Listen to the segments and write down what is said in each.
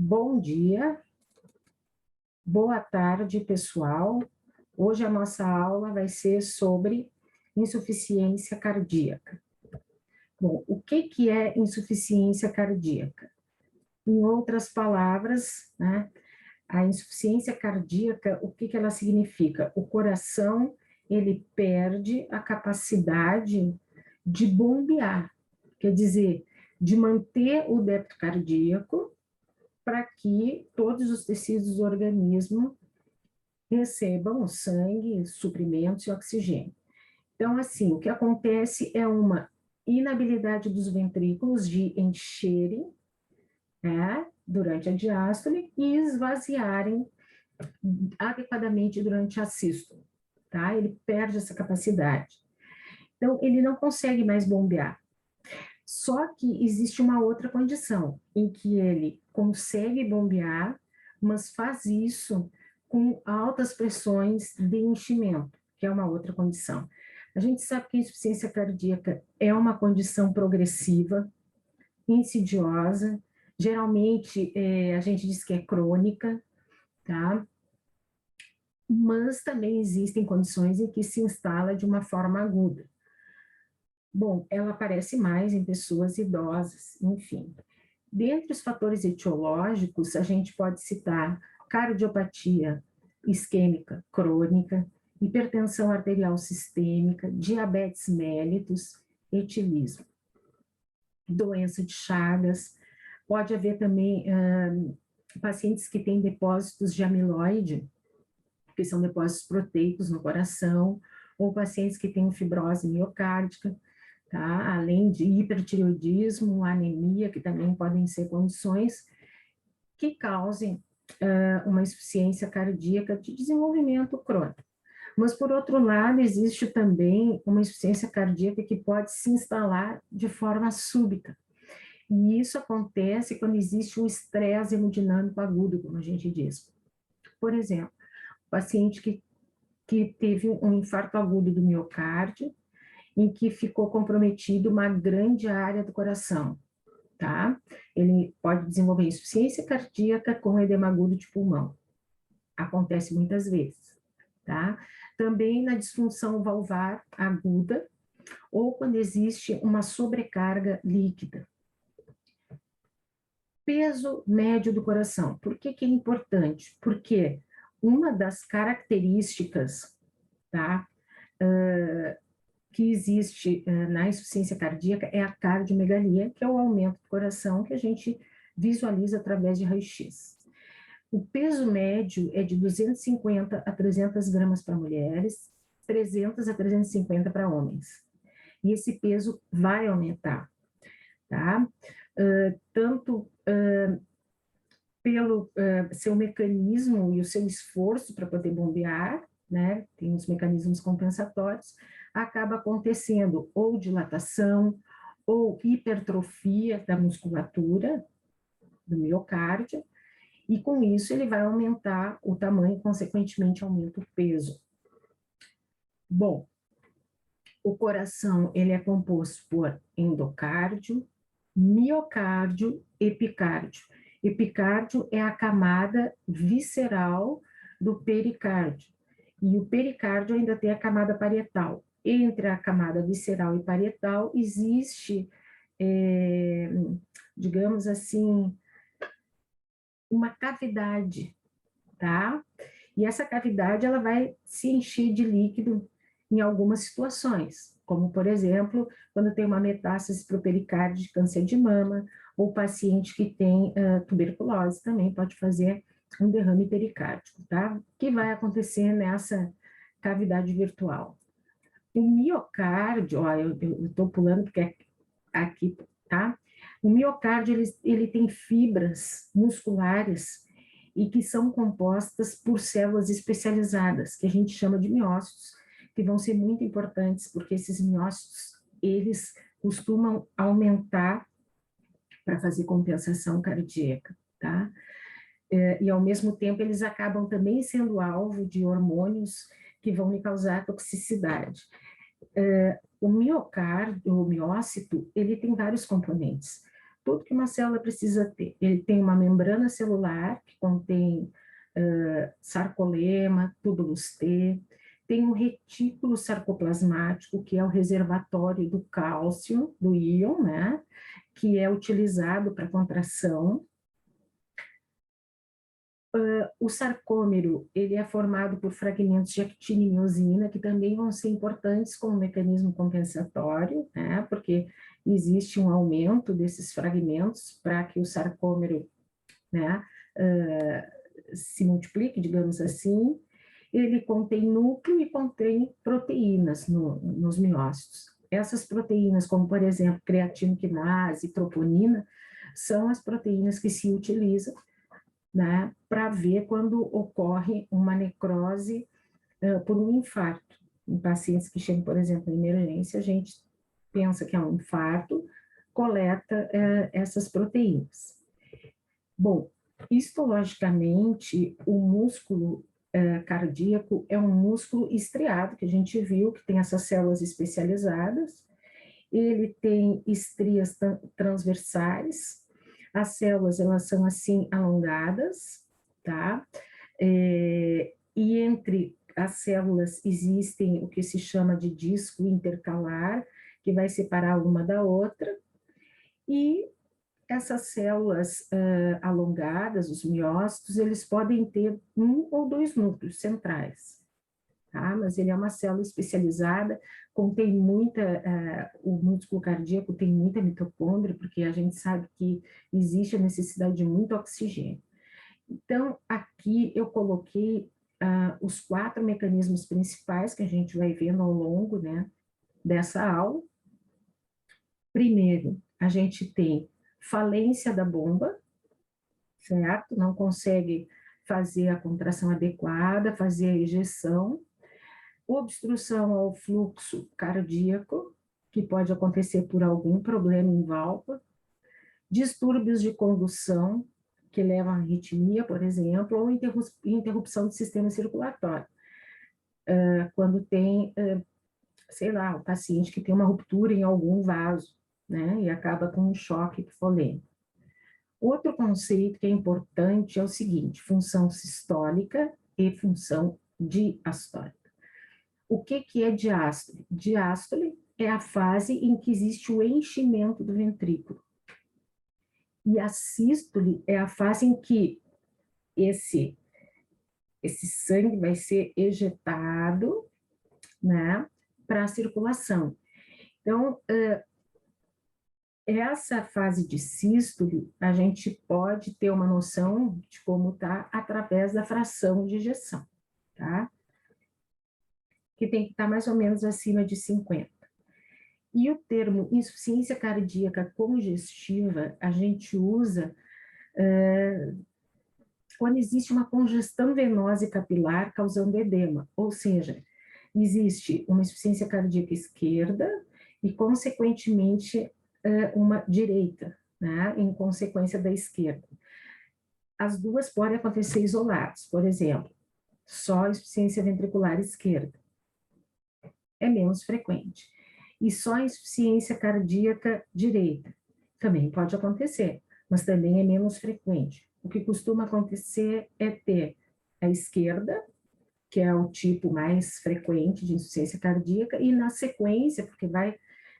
Bom dia, boa tarde, pessoal. Hoje a nossa aula vai ser sobre insuficiência cardíaca. Bom, o que é insuficiência cardíaca? Em outras palavras, né, a insuficiência cardíaca, o que ela significa? O coração, ele perde a capacidade de bombear, quer dizer, de manter o débito cardíaco para que todos os tecidos do organismo recebam o sangue, suprimentos e oxigênio. Então, assim, o que acontece é uma inabilidade dos ventrículos de encherem, né, durante a diástole e esvaziarem adequadamente durante a sístole, tá? Ele perde essa capacidade. Então, ele não consegue mais bombear. Só que existe uma outra condição, em que ele consegue bombear, mas faz isso com altas pressões de enchimento, que é uma outra condição. A gente sabe que a insuficiência cardíaca é uma condição progressiva, insidiosa, geralmente a gente diz que é crônica, tá? Mas também existem condições em que se instala de uma forma aguda. Bom, ela aparece mais em pessoas idosas, enfim. Dentre os fatores etiológicos, a gente pode citar cardiopatia isquêmica crônica, hipertensão arterial sistêmica, diabetes mellitus, etilismo. Doença de Chagas, pode haver também pacientes que têm depósitos de amiloide, que são depósitos proteicos no coração, ou pacientes que têm fibrose miocárdica, tá? Além de hipertireoidismo, anemia, que também podem ser condições que causem uma insuficiência cardíaca de desenvolvimento crônico. Mas, por outro lado, existe também uma insuficiência cardíaca que pode se instalar de forma súbita. E isso acontece quando existe um estresse hemodinâmico agudo, como a gente diz. Por exemplo, paciente que teve um infarto agudo do miocárdio, em que ficou comprometido uma grande área do coração, tá? Ele pode desenvolver insuficiência cardíaca com edema agudo de pulmão. Acontece muitas vezes, tá? Também na disfunção valvar aguda, ou quando existe uma sobrecarga líquida. Peso médio do coração. Por que é importante? Porque uma das características, tá, que existe na insuficiência cardíaca é a cardiomegalia, que é o aumento do coração que a gente visualiza através de raio-x. O peso médio é de 250 a 300 gramas para mulheres, 300 a 350 para homens. E esse peso vai aumentar, tá? Tanto pelo seu mecanismo e o seu esforço para poder bombear, né? Tem os mecanismos compensatórios, acaba acontecendo ou dilatação ou hipertrofia da musculatura do miocárdio, e com isso ele vai aumentar o tamanho e, consequentemente, aumenta o peso. Bom, o coração ele é composto por endocárdio, miocárdio, epicárdio. Epicárdio é a camada visceral do pericárdio, e o pericárdio ainda tem a camada parietal. Entre a camada visceral e parietal existe, digamos assim, uma cavidade, tá? E essa cavidade ela vai se encher de líquido em algumas situações, como, por exemplo, quando tem uma metástase para o pericárdio de câncer de mama, ou paciente que tem tuberculose também pode fazer um derrame pericárdico, tá? O que vai acontecer nessa cavidade virtual? O miocárdio, ó, eu estou pulando porque aqui, tá? O miocárdio, ele tem fibras musculares e que são compostas por células especializadas, que a gente chama de miócitos, que vão ser muito importantes, porque esses miócitos, eles costumam aumentar para fazer compensação cardíaca, tá? E, ao mesmo tempo, eles acabam também sendo alvo de hormônios que vão lhe causar toxicidade. O miocárdio, o miócito, ele tem vários componentes. tudo que uma célula precisa ter. Ele tem uma membrana celular, que contém sarcolema, túbulos T, tem um retículo sarcoplasmático, que é o reservatório do cálcio, do íon, né? Que é utilizado para contração. O sarcômero, ele é formado por fragmentos de actina e miosina, que também vão ser importantes como mecanismo compensatório, né? Porque existe um aumento desses fragmentos para que o sarcômero, né, se multiplique, digamos assim. Ele contém núcleo e contém proteínas nos miócitos. Essas proteínas, como por exemplo creatinoquinase e troponina, são as proteínas que se utilizam, né, para ver quando ocorre uma necrose por um infarto. Em pacientes que chegam, por exemplo, em emergência, a gente pensa que é um infarto, coleta essas proteínas. Bom, histologicamente, o músculo cardíaco é um músculo estriado, que a gente viu que tem essas células especializadas, ele tem estrias transversais, as células, elas são assim alongadas, tá? E entre as células existem o que se chama de disco intercalar, que vai separar uma da outra, e essas células alongadas, os miócitos, eles podem ter um ou dois núcleos centrais, tá? Mas ele é uma célula especializada, contém muita, o músculo cardíaco tem muita mitocôndria, porque a gente sabe que existe a necessidade de muito oxigênio. Então, aqui eu coloquei os 4 mecanismos principais que a gente vai vendo ao longo, né, dessa aula. Primeiro, a gente tem falência da bomba, certo? Não consegue fazer a contração adequada, fazer a ejeção. Obstrução ao fluxo cardíaco, que pode acontecer por algum problema em válvula. Distúrbios de condução, que levam à arritmia, por exemplo, ou interrupção do sistema circulatório. Quando tem, sei lá, o paciente que tem uma ruptura em algum vaso, né, e acaba com um choque hipovolêmico. Outro conceito que é importante é o seguinte: função sistólica e função diastólica. O que é diástole? Diástole é a fase em que existe o enchimento do ventrículo. E a sístole é a fase em que esse sangue vai ser ejetado, né, para a circulação. Então, essa fase de sístole, a gente pode ter uma noção de como está através da fração de ejeção, tá? Que tem que estar mais ou menos acima de 50. E o termo insuficiência cardíaca congestiva, a gente usa quando existe uma congestão venosa e capilar causando edema, ou seja, existe uma insuficiência cardíaca esquerda e, consequentemente, uma direita, né, em consequência da esquerda. As duas podem acontecer isoladas, por exemplo, só a insuficiência ventricular esquerda é menos frequente. E só a insuficiência cardíaca direita também pode acontecer, mas também é menos frequente. O que costuma acontecer é ter a esquerda, que é o tipo mais frequente de insuficiência cardíaca, e na sequência, porque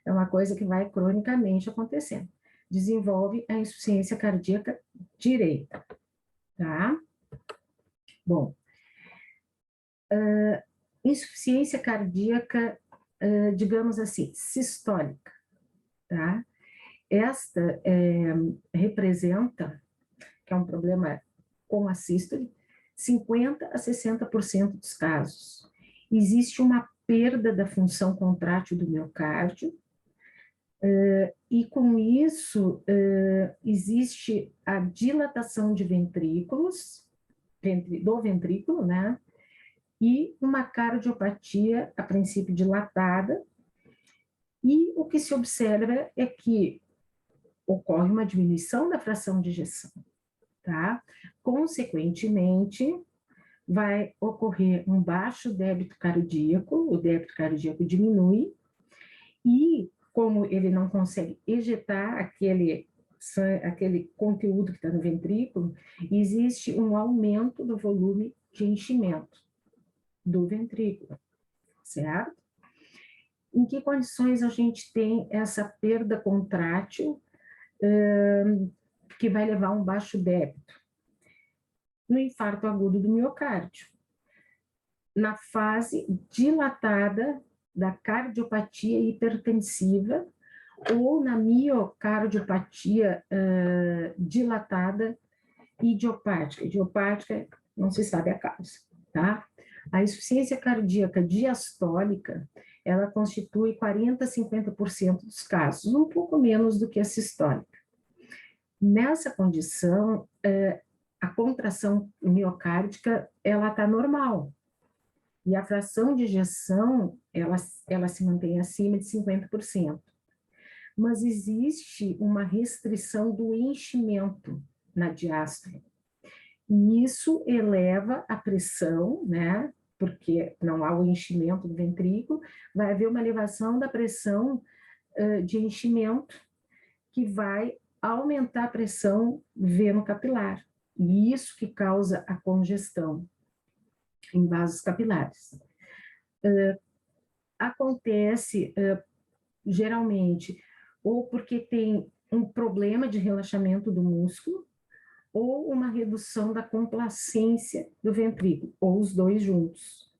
é uma coisa que vai cronicamente acontecendo, desenvolve a insuficiência cardíaca direita, tá? Bom, insuficiência cardíaca, digamos assim, sistólica, tá? Esta representa, que é um problema com a sístole, 50% a 60% dos casos. Existe uma perda da função contrátil do miocárdio, e com isso existe a dilatação de ventrículos, do ventrículo, né? E uma cardiopatia, a princípio dilatada, e o que se observa é que ocorre uma diminuição da fração de ejeção, tá? Consequentemente, vai ocorrer um baixo débito cardíaco, o débito cardíaco diminui, e como ele não consegue ejetar aquele aquele conteúdo que está no ventrículo, existe um aumento do volume de enchimento do ventrículo, certo? Em que condições a gente tem essa perda contrátil que vai levar a um baixo débito? No infarto agudo do miocárdio, na fase dilatada da cardiopatia hipertensiva ou na miocardiopatia dilatada idiopática. Idiopática não se sabe a causa, tá? A insuficiência cardíaca diastólica, ela constitui 40 a 50% dos casos, um pouco menos do que a sistólica. Nessa condição, a contração miocárdica, ela está normal, e a fração de ejeção, ela se mantém acima de 50%. Mas existe uma restrição do enchimento na diástole. E isso eleva a pressão, né? Porque não há o enchimento do ventrículo, vai haver uma elevação da pressão de enchimento, que vai aumentar a pressão veno-capilar. E isso que causa a congestão em vasos capilares. Acontece, geralmente, ou porque tem um problema de relaxamento do músculo, ou uma redução da complacência do ventrículo, ou os dois juntos.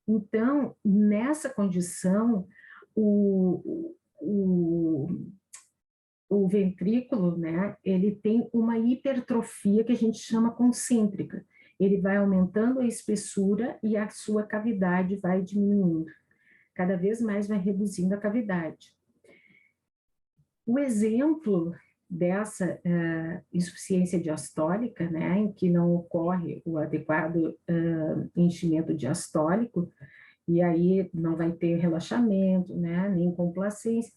Então, nessa condição, o ventrículo, né, ele tem uma hipertrofia que a gente chama concêntrica. Ele vai aumentando a espessura e a sua cavidade vai diminuindo. Cada vez mais vai reduzindo a cavidade. O exemplo dessa insuficiência diastólica, né, em que não ocorre o adequado enchimento diastólico, e aí não vai ter relaxamento, né, nem complacência,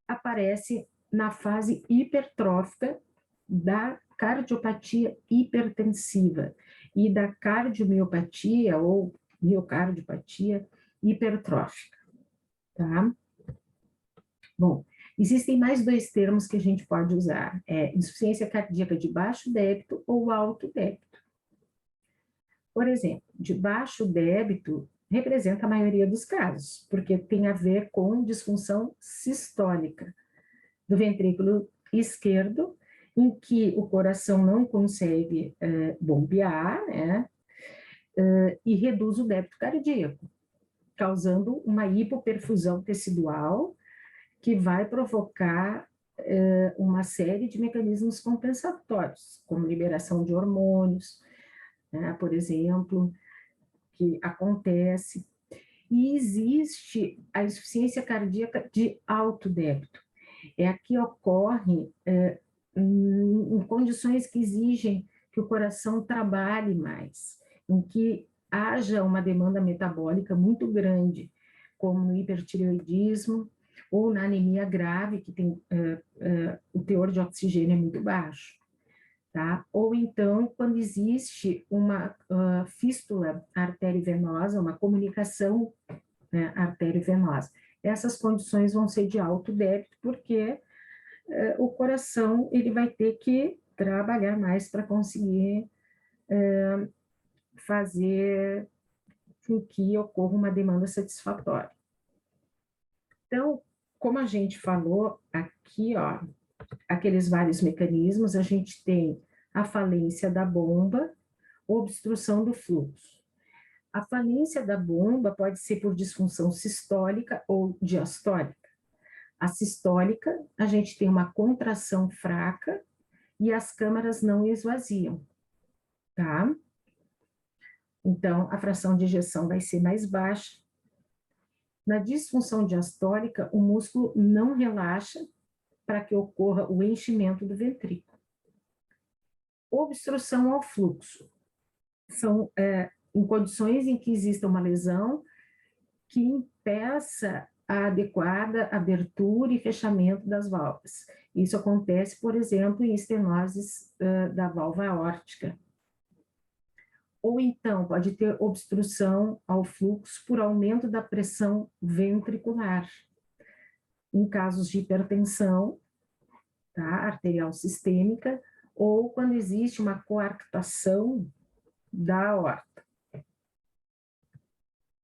aparece na fase hipertrófica da cardiopatia hipertensiva e da cardiomiopatia ou miocardiopatia hipertrófica, tá? Bom, existem mais dois termos que a gente pode usar, insuficiência cardíaca de baixo débito ou alto débito. Por exemplo, de baixo débito representa a maioria dos casos, porque tem a ver com disfunção sistólica do ventrículo esquerdo, em que o coração não consegue bombear, né, e reduz o débito cardíaco, causando uma hipoperfusão tecidual que vai provocar uma série de mecanismos compensatórios, como liberação de hormônios, né, por exemplo, que acontece. E existe a insuficiência cardíaca de alto débito. É a que ocorre em condições que exigem que o coração trabalhe mais, em que haja uma demanda metabólica muito grande, como no hipertireoidismo ou na anemia grave, que tem o teor de oxigênio é muito baixo. Tá? Ou então, quando existe uma fístula arteriovenosa, uma comunicação arteriovenosa. Essas condições vão ser de alto débito, porque o coração ele vai ter que trabalhar mais para conseguir fazer com que ocorra uma demanda satisfatória. Então, como a gente falou aqui, ó, aqueles vários mecanismos, a gente tem a falência da bomba, obstrução do fluxo. A falência da bomba pode ser por disfunção sistólica ou diastólica. A sistólica, a gente tem uma contração fraca e as câmaras não esvaziam, tá? Então, a fração de ejeção vai ser mais baixa. Na disfunção diastólica, o músculo não relaxa para que ocorra o enchimento do ventrículo. Obstrução ao fluxo. São em condições em que exista uma lesão que impeça a adequada abertura e fechamento das válvulas. Isso acontece, por exemplo, em estenoses da válvula aórtica. Ou então, pode ter obstrução ao fluxo por aumento da pressão ventricular. Em casos de hipertensão, tá? Arterial sistêmica, ou quando existe uma coarctação da aorta.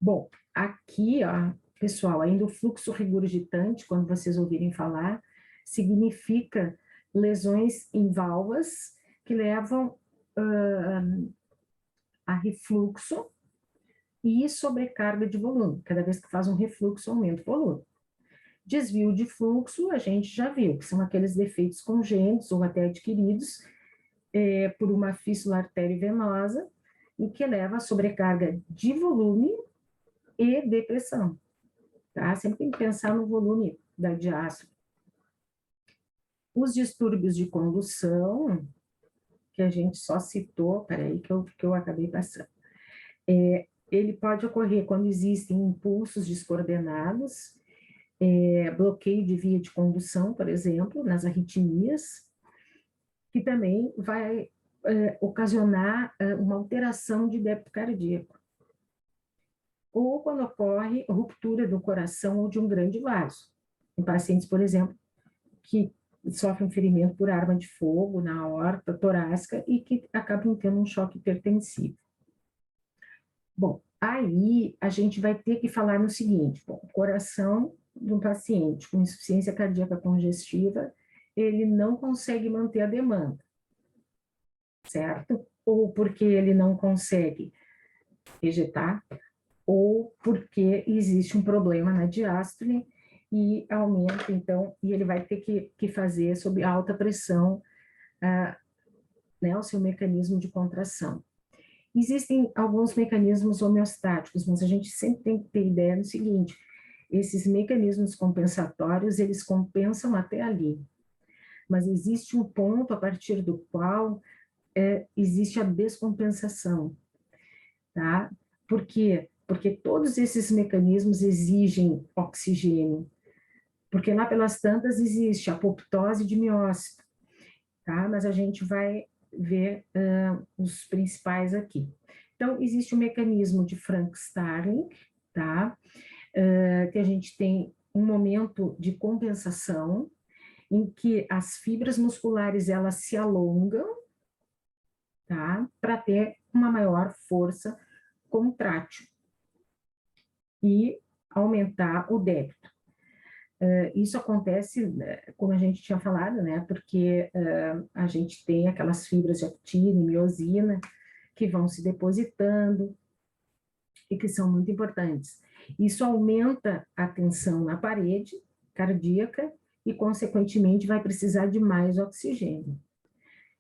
Bom, aqui, ó, pessoal, ainda o fluxo regurgitante, quando vocês ouvirem falar, significa lesões em válvulas que levam a refluxo e sobrecarga de volume. Cada vez que faz um refluxo, aumenta o volume. Desvio de fluxo, a gente já viu, que são aqueles defeitos congênitos ou até adquiridos por uma fístula arteriovenosa e que leva a sobrecarga de volume e depressão. Tá? Sempre tem que pensar no volume da diástole. Os distúrbios de condução, que a gente só citou, peraí que eu acabei passando. Ele pode ocorrer quando existem impulsos descoordenados, bloqueio de via de condução, por exemplo, nas arritmias, que também vai ocasionar uma alteração de débito cardíaco. Ou quando ocorre ruptura do coração ou de um grande vaso. Em pacientes, por exemplo, que sofrem ferimento por arma de fogo na aorta torácica e que acabam tendo um choque hipertensivo. Bom, aí a gente vai ter que falar no seguinte, bom, o coração de um paciente com insuficiência cardíaca congestiva, ele não consegue manter a demanda, certo? Ou porque ele não consegue ejetar, ou porque existe um problema na diástole e aumenta, então, e ele vai ter que fazer sob alta pressão né, o seu mecanismo de contração. Existem alguns mecanismos homeostáticos, mas a gente sempre tem que ter ideia do seguinte, esses mecanismos compensatórios, eles compensam até ali, mas existe um ponto a partir do qual existe a descompensação, tá? Por quê? Porque todos esses mecanismos exigem oxigênio, porque lá pelas tantas existe apoptose de miócito, tá? Mas a gente vai ver os principais aqui. Então, existe o mecanismo de Frank-Starling, tá? Que a gente tem um momento de compensação, em que as fibras musculares, elas se alongam, tá? Para ter uma maior força contrátil e aumentar o débito. Isso acontece, como a gente tinha falado, né? Porque a gente tem aquelas fibras de actina e miosina que vão se depositando e que são muito importantes. Isso aumenta a tensão na parede cardíaca e, consequentemente, vai precisar de mais oxigênio.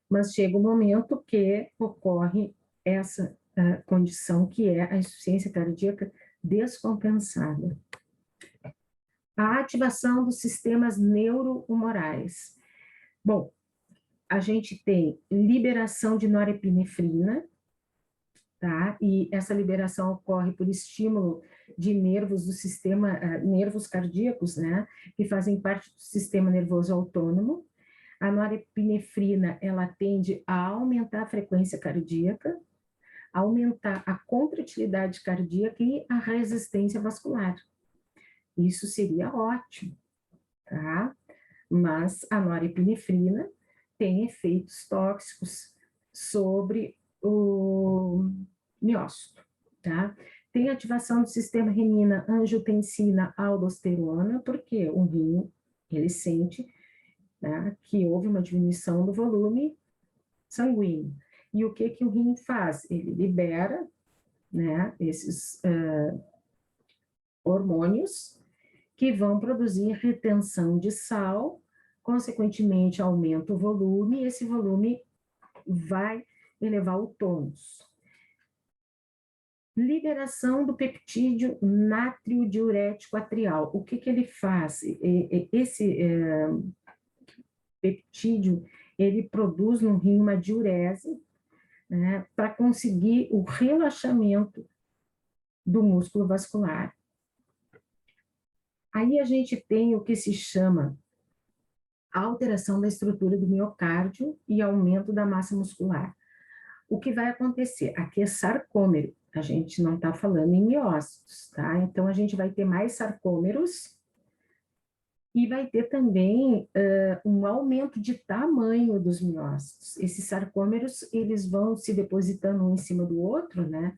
Mas chega um momento que ocorre essa condição que é a insuficiência cardíaca descompensada. A ativação dos sistemas neurohumorais. Bom, a gente tem liberação de norepinefrina, tá? E essa liberação ocorre por estímulo de nervos do sistema, nervos cardíacos, né? Que fazem parte do sistema nervoso autônomo. A norepinefrina, ela tende a aumentar a frequência cardíaca, aumentar a contratilidade cardíaca e a resistência vascular. Isso seria ótimo, tá? Mas a norepinefrina tem efeitos tóxicos sobre o miócito, tá? Tem ativação do sistema renina, angiotensina, aldosterona, porque o rim, ele sente, né, que houve uma diminuição do volume sanguíneo. E o que o rim faz? Ele libera, né, esses hormônios que vão produzir retenção de sal, consequentemente aumenta o volume, e esse volume vai elevar o tônus. Liberação do peptídeo natriodiurético atrial. O que ele faz? Esse peptídeo, ele produz no rim uma diurese, né, para conseguir o relaxamento do músculo vascular. Aí a gente tem o que se chama alteração da estrutura do miocárdio e aumento da massa muscular. O que vai acontecer? Aqui é sarcômero, a gente não está falando em miócitos, tá? Então, a gente vai ter mais sarcômeros E vai ter também um aumento de tamanho dos miócitos. Esses sarcômeros, eles vão se depositando um em cima do outro, né?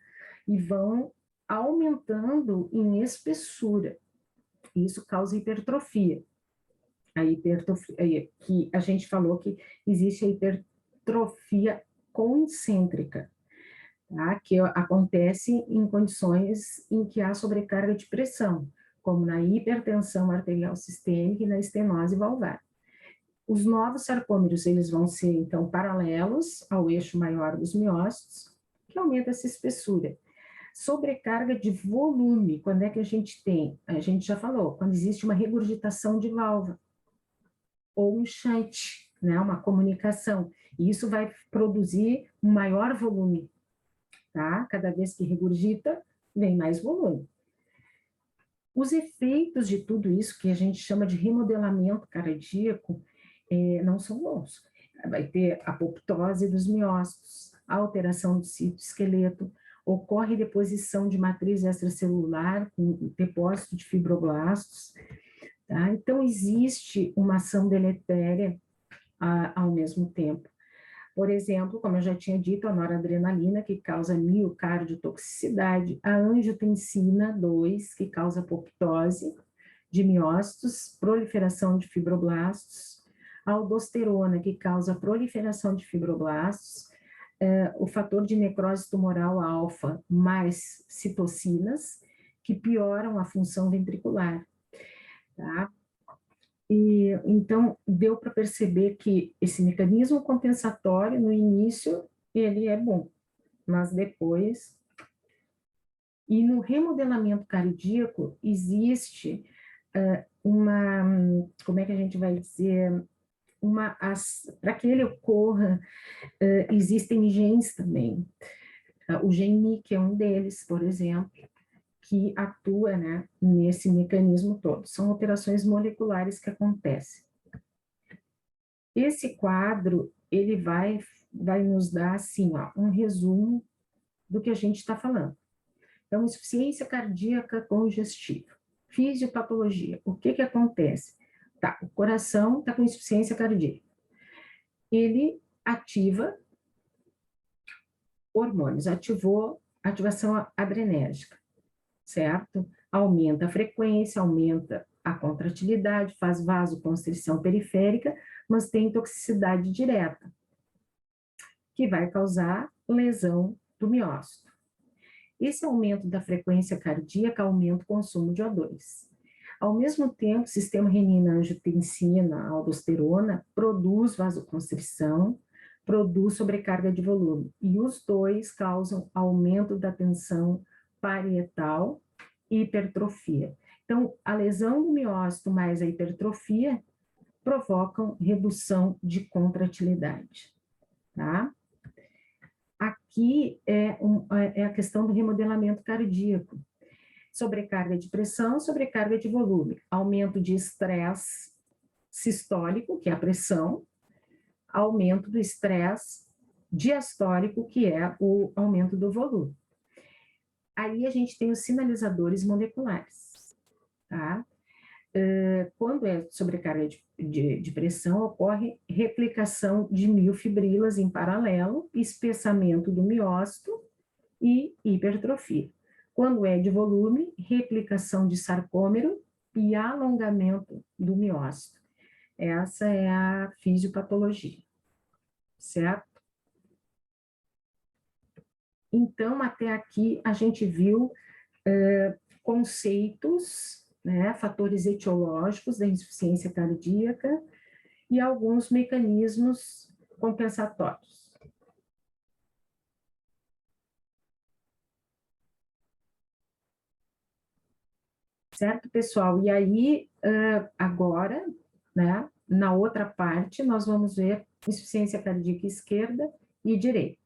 E vão aumentando em espessura. Isso causa hipertrofia. A hipertrofia, que a gente falou que existe a hipertrofia concêntrica, tá? Que acontece em condições em que há sobrecarga de pressão, como na hipertensão arterial sistêmica e na estenose valvar. Os novos sarcômeros, eles vão ser, então, paralelos ao eixo maior dos miócitos, que aumenta essa espessura. Sobrecarga de volume, quando é que a gente tem? A gente já falou, quando existe uma regurgitação de válvula, ou um shunt, né, uma comunicação. E isso vai produzir um maior volume, tá? Cada vez que regurgita, vem mais volume. Os efeitos de tudo isso, que a gente chama de remodelamento cardíaco, não são bons. Vai ter apoptose dos miócitos, alteração do citoesqueleto, ocorre deposição de matriz extracelular com depósito de fibroblastos, tá? Então, existe uma ação deletéria ao mesmo tempo. Por exemplo, como eu já tinha dito, a noradrenalina, que causa miocardiotoxicidade, a angiotensina 2, que causa apoptose de miócitos, proliferação de fibroblastos, a aldosterona, que causa proliferação de fibroblastos, o fator de necrose tumoral alfa mais citocinas, que pioram a função ventricular, tá? E, então, deu para perceber que esse mecanismo compensatório, no início, ele é bom, mas depois... E no remodelamento cardíaco, existe uma, como é que a gente vai dizer, para que ele ocorra, existem genes também. O gene MYC é um deles, por exemplo, que atua, né, nesse mecanismo todo. São alterações moleculares que acontecem. Esse quadro, ele vai nos dar, assim, ó, um resumo do que a gente está falando. Então, insuficiência cardíaca congestiva. Fisiopatologia. O que acontece? Tá, o coração está com insuficiência cardíaca. Ele ativa hormônios, ativou ativação adrenérgica, certo? Aumenta a frequência, aumenta a contratilidade, faz vasoconstrição periférica, mas tem toxicidade direta, que vai causar lesão do miócito. Esse aumento da frequência cardíaca aumenta o consumo de O2. Ao mesmo tempo, o sistema renina-angiotensina, aldosterona, produz vasoconstrição, produz sobrecarga de volume, e os dois causam aumento da tensão parietal e hipertrofia. Então, a lesão do miócito mais a hipertrofia provocam redução de contratilidade, tá? Aqui é a questão do remodelamento cardíaco. Sobrecarga de pressão, sobrecarga de volume, aumento de estresse sistólico, que é a pressão, aumento do estresse diastólico, que é o aumento do volume. Aí a gente tem os sinalizadores moleculares, tá? Quando é sobrecarga de pressão, ocorre replicação de miofibrilas em paralelo, espessamento do miócito e hipertrofia. Quando é de volume, replicação de sarcômero e alongamento do miócito. Essa é a fisiopatologia, certo? Então, até aqui, a gente viu conceitos, né, fatores etiológicos da insuficiência cardíaca e alguns mecanismos compensatórios. Certo, pessoal? E aí, agora, né, na outra parte, nós vamos ver insuficiência cardíaca esquerda e direita.